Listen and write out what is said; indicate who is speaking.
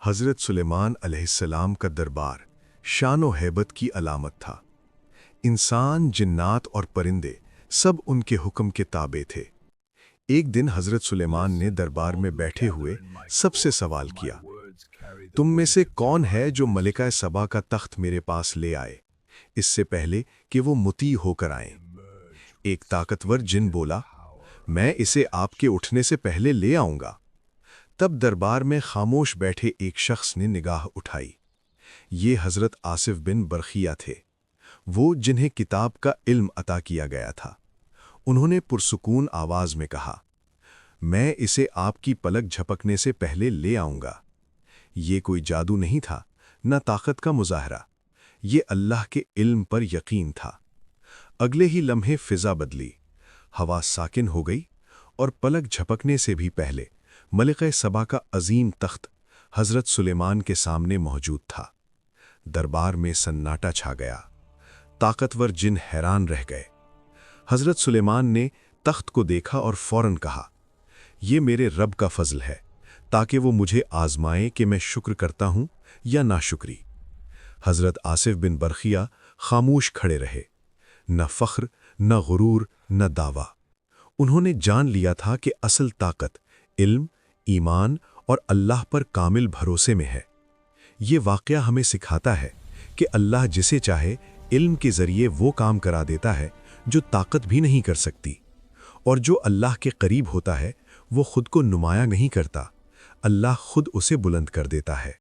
Speaker 1: حضرت سلیمان علیہ السلام کا دربار شان و ہیبت کی علامت تھا۔ انسان، جنات اور پرندے سب ان کے حکم کے تابع تھے۔ ایک دن حضرت سلیمان نے دربار میں بیٹھے ہوئے سب سے سوال کیا، تم میں سے کون ہے جو ملکہ سبا کا تخت میرے پاس لے آئے اس سے پہلے کہ وہ مطیع ہو کر آئیں؟ ایک طاقتور جن بولا، میں اسے آپ کے اٹھنے سے پہلے لے آؤں گا۔ تب دربار میں خاموش بیٹھے ایک شخص نے نگاہ اٹھائی۔ یہ حضرت آصف بن برخیہ تھے، وہ جنہیں کتاب کا علم عطا کیا گیا تھا۔ انہوں نے پرسکون آواز میں کہا، میں اسے آپ کی پلک جھپکنے سے پہلے لے آؤں گا۔ یہ کوئی جادو نہیں تھا، نہ طاقت کا مظاہرہ، یہ اللہ کے علم پر یقین تھا۔ اگلے ہی لمحے فضا بدلی، ہوا ساکن ہو گئی، اور پلک جھپکنے سے بھی پہلے ملکہ سبا کا عظیم تخت حضرت سلیمان کے سامنے موجود تھا۔ دربار میں سناٹا چھا گیا، طاقتور جن حیران رہ گئے۔ حضرت سلیمان نے تخت کو دیکھا اور فوراً کہا، یہ میرے رب کا فضل ہے، تاکہ وہ مجھے آزمائے کہ میں شکر کرتا ہوں یا ناشکری۔ حضرت آصف بن برخیہ خاموش کھڑے رہے، نہ فخر، نہ غرور، نہ دعویٰ۔ انہوں نے جان لیا تھا کہ اصل طاقت علم، ایمان اور اللہ پر کامل بھروسے میں ہے۔ یہ واقعہ ہمیں سکھاتا ہے کہ اللہ جسے چاہے علم کے ذریعے وہ کام کرا دیتا ہے جو طاقت بھی نہیں کر سکتی، اور جو اللہ کے قریب ہوتا ہے وہ خود کو نمایاں نہیں کرتا، اللہ خود اسے بلند کر دیتا ہے۔